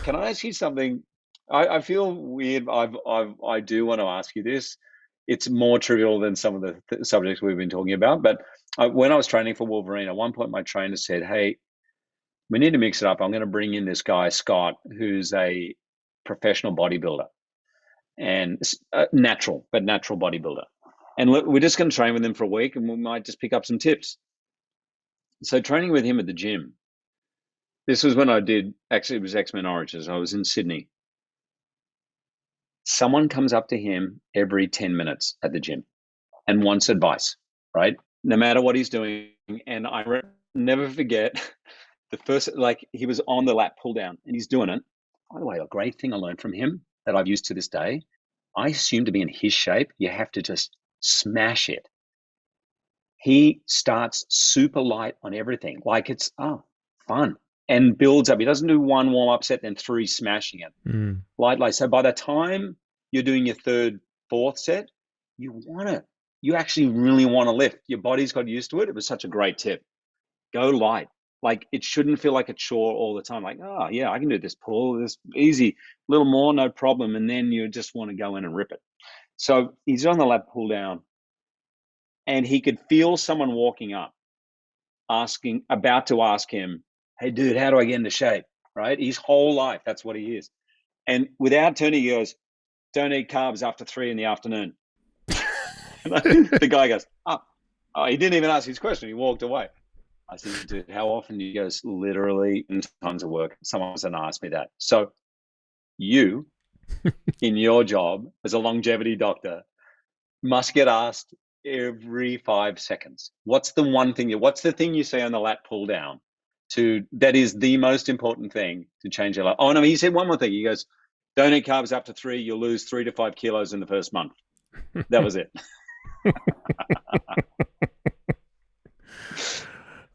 can I ask you something? I feel weird. I do want to ask you this. It's more trivial than some of the subjects we've been talking about. But when I was training for Wolverine, at one point my trainer said, "Hey, we need to mix it up. I'm going to bring in this guy Scott, who's a professional bodybuilder and natural bodybuilder, and we're just going to train with him for a week, and we might just pick up some tips." So training with him at the gym. This was when I did, actually, it was X-Men Origins. I was in Sydney. Someone comes up to him every 10 minutes at the gym and wants advice, right? No matter what he's doing. And I never forget the first, like, he was on the lat pull down and he's doing it. By the way, a great thing I learned from him that I've used to this day, I assume to be in his shape, you have to just smash it. He starts super light on everything. Like it's, fun. And builds up. He doesn't do one warm-up set, then three smashing it. Light. So by the time you're doing your third, fourth set, you actually really want to lift. Your body's got used to it. It was such a great tip. Go light. Like it shouldn't feel like a chore all the time. Like, oh yeah, I can do this pull, this easy, a little more, no problem. And then you just want to go in and rip it. So he's on the lat pull down and he could feel someone walking up, about to ask him, "Hey dude, how do I get into shape?" Right? His whole life, that's what he is. And without turning, he goes, "Don't eat carbs after 3 in the afternoon." The guy goes, "Oh, he didn't even ask his question. He walked away." I said, "Dude, how often?" He goes, "Literally in tons of work. Someone's going to ask me that." So you, in your job as a longevity doctor, must get asked every 5 seconds. What's the thing you say on the lat pull down that is the most important thing to change your life? Oh no, he said one more thing. He goes, "Don't eat carbs after 3. You'll lose 3 to 5 kilos in the first month." That was it.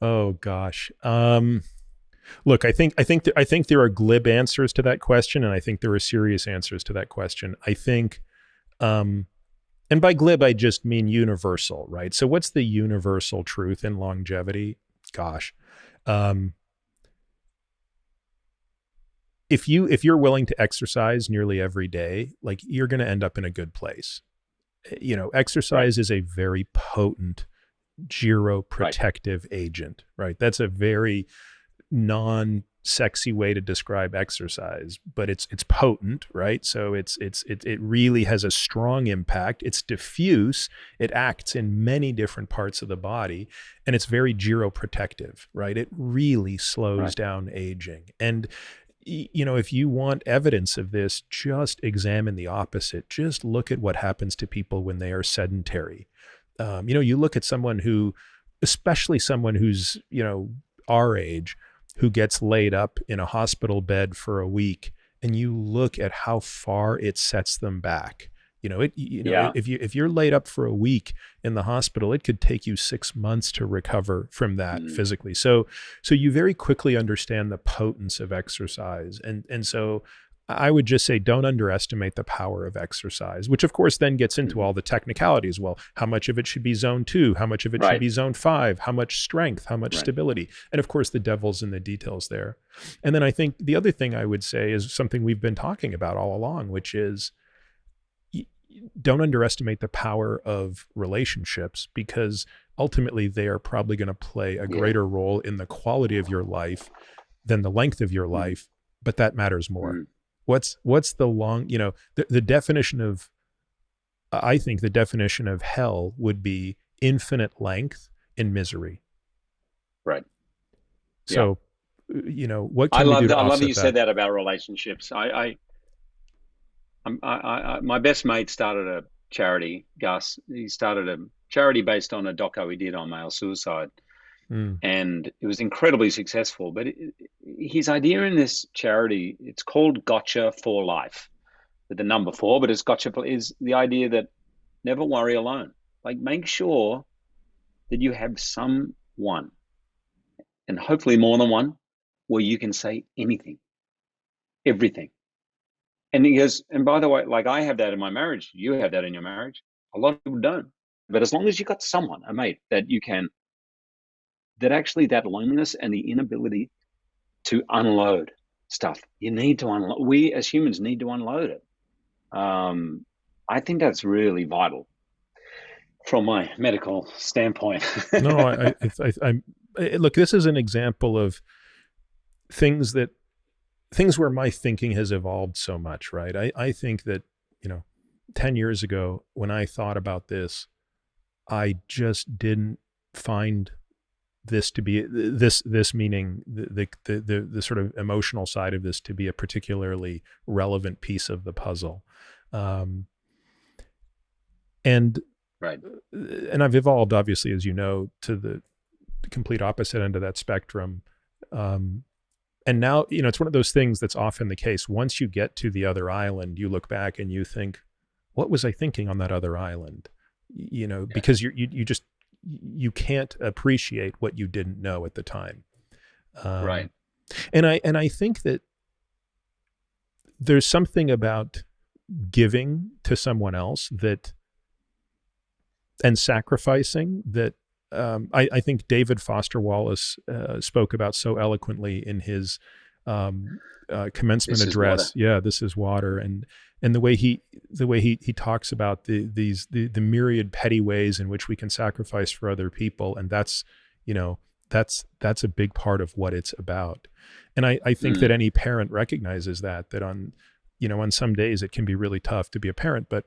Oh gosh. Look, I think there are glib answers to that question, and I think there are serious answers to that question. I think, and by glib I just mean universal, right? So what's the universal truth in longevity? Gosh, if you're willing to exercise nearly every day, like you're going to end up in a good place. Exercise is a very potent geroprotective agent, right? That's a very non-sexy way to describe exercise, but it's potent, right? So it really has a strong impact. It's diffuse. It acts in many different parts of the body, and it's very geroprotective, right? It really slows down aging. And if you want evidence of this, just examine the opposite. Just look at what happens to people when they are sedentary. You look at someone who, especially someone who's, our age, who gets laid up in a hospital bed for a week, and you look at how far it sets them back. If you're laid up for a week in the hospital, it could take you 6 months to recover from that physically. So you very quickly understand the potence of exercise. And so I would just say, don't underestimate the power of exercise, which of course then gets into all the technicalities. Well, how much of it should be zone 2? How much of it should be zone 5? How much strength? How much stability? And of course, the devil's in the details there. And then I think the other thing I would say is something we've been talking about all along, which is don't underestimate the power of relationships, because ultimately they are probably going to play a greater role in the quality of your life than the length of your life, but that matters more. What's the long, the definition of, I think the definition of hell would be infinite length and misery. Right. So, what can we do to offset that? I love that you said that about relationships. My best mate started a charity, Gus. He started a charity based on a doco he did on male suicide. And it was incredibly successful. But his idea in this charity, it's called Gotcha for Life, with the number 4, but it's Gotcha is the idea that never worry alone. Like, make sure that you have someone, and hopefully more than one, where you can say anything, everything. And he goes, and by the way, like I have that in my marriage, you have that in your marriage. A lot of people don't. But as long as you've got someone, a mate, that you can, that actually that loneliness and the inability to unload. stuff. You need to unload. We as humans need to unload it. Um, I think that's really vital from my medical standpoint. No, look. This is an example of things that things where my thinking has evolved so much, right? I think that, 10 years ago when I thought about this, I just didn't find this to be this meaning the sort of emotional side of this to be a particularly relevant piece of the puzzle. Um, and Right. and I've evolved, obviously, as you know, to the complete opposite end of that spectrum. And now, it's one of those things that's often the case. Once you get to the other island, you look back and you think, what was I thinking on that other island? Because you just, you can't appreciate what you didn't know at the time. Right. And I think that there's something about giving to someone else and sacrificing that, I think David Foster Wallace spoke about so eloquently in his commencement This is water. address. Yeah, this is water, and the way he talks about the myriad petty ways in which we can sacrifice for other people, and that's a big part of what it's about. And I think that any parent recognizes that on some days it can be really tough to be a parent, but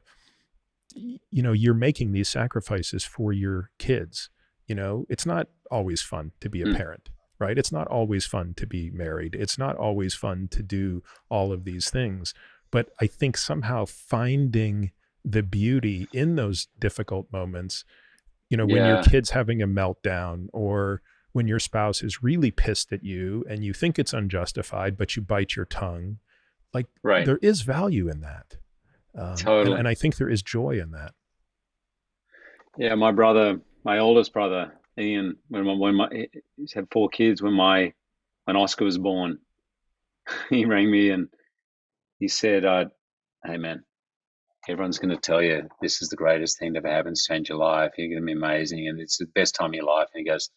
you're making these sacrifices for your kids. It's not always fun to be a parent, right? It's not always fun to be married. It's not always fun to do all of these things. But I think somehow finding the beauty in those difficult moments, when your kid's having a meltdown, or when your spouse is really pissed at you and you think it's unjustified, but you bite your tongue, like Right. there is value in that. Totally. And I think there is joy in that. Yeah, my oldest brother, Ian, he's had 4 kids. When Oscar was born, he rang me and he said, "Hey man, everyone's going to tell you this is the greatest thing that ever happened to change your life. You're going to be amazing, and it's the best time of your life." And he goes,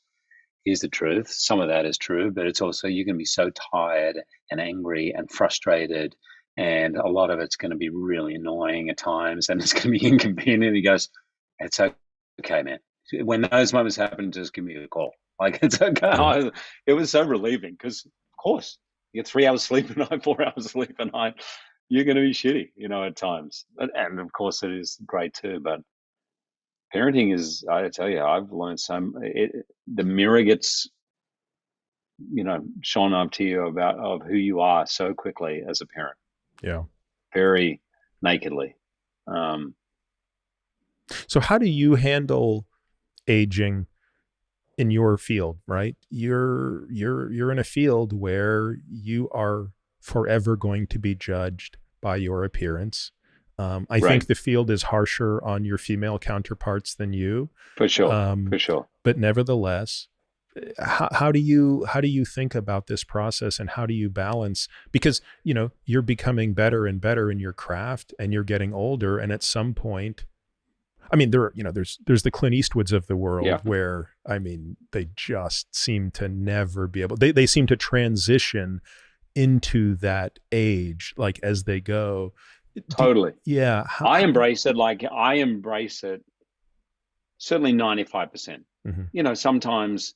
"Here's the truth. Some of that is true, but it's also you're going to be so tired and angry and frustrated, and a lot of it's going to be really annoying at times, and it's going to be inconvenient." He goes, "It's okay, man. When those moments happen, just give me a call. Like, it's okay." Yeah. It was so relieving because, of course, you get 3 hours sleep a night, 4 hours sleep a night. You're going to be shitty, at times. And of course, it is great too. But parenting is, I tell you, I've learned the mirror gets, shone up to you of who you are so quickly as a parent, Yeah. very nakedly. So how do you handle aging in your field, right? You're in a field where you are forever going to be judged by your appearance. I Right. think the field is harsher on your female counterparts than you. For sure. Um, For sure. but nevertheless, how do you think about this process, and how do you balance, because you're becoming better and better in your craft and you're getting older, and at some point, I mean, there's the Clint Eastwoods of the world, Yeah. where, I mean, they just seem to never be able, they seem to transition into that age, like, as they go. Totally. Yeah. I embrace it. Certainly 95%. Sometimes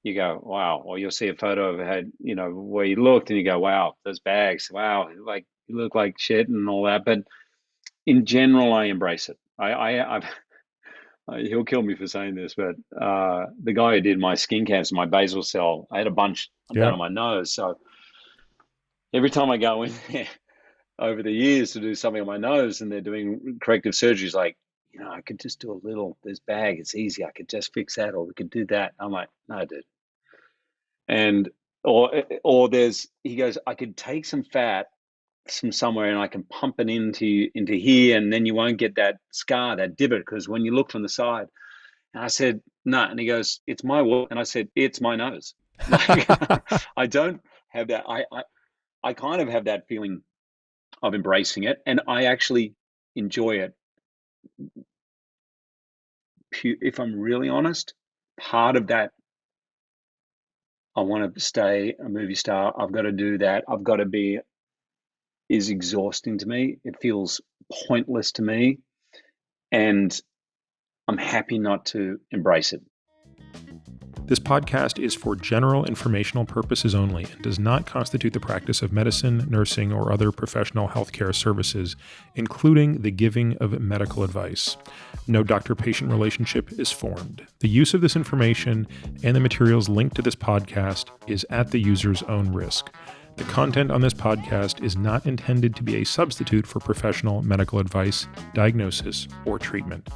you go, wow, or you'll see a photo of head, where you looked and you go, wow, those bags, wow, like you look like shit and all that. But in general, I embrace it. He'll kill me for saying this, but the guy who did my skin cancer, my basal cell, I had a bunch down Yeah. on my nose. So every time I go in there over the years to do something on my nose and they're doing corrective surgeries, like, I could just do a little, this bag, it's easy. I could just fix that, or we could do that. I'm like, no, dude. And, or he goes, I could take some fat from somewhere and I can pump it into here, and then you won't get that scar, that divot, because when you look from the side. And I said, no. And he goes, it's my work. And I said, it's my nose. Like, I don't have that. I kind of have that feeling of embracing it, and I actually enjoy it. If I'm really honest, part of that I want to stay a movie star. I've got to do that. I've got to be is exhausting to me. It feels pointless to me. And I'm happy not to embrace it. This podcast is for general informational purposes only and does not constitute the practice of medicine, nursing, or other professional healthcare services, including the giving of medical advice. No doctor-patient relationship is formed. The use of this information and the materials linked to this podcast is at the user's own risk. The content on this podcast is not intended to be a substitute for professional medical advice, diagnosis, or treatment.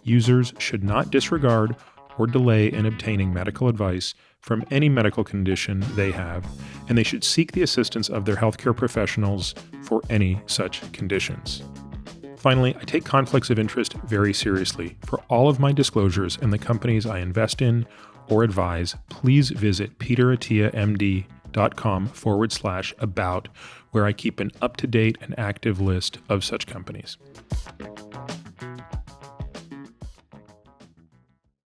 Users should not disregard or delay in obtaining medical advice from any medical condition they have, and they should seek the assistance of their healthcare professionals for any such conditions. Finally, I take conflicts of interest very seriously. For all of my disclosures and the companies I invest in or advise, please visit peterattiamd.com/about, where I keep an up-to-date and active list of such companies.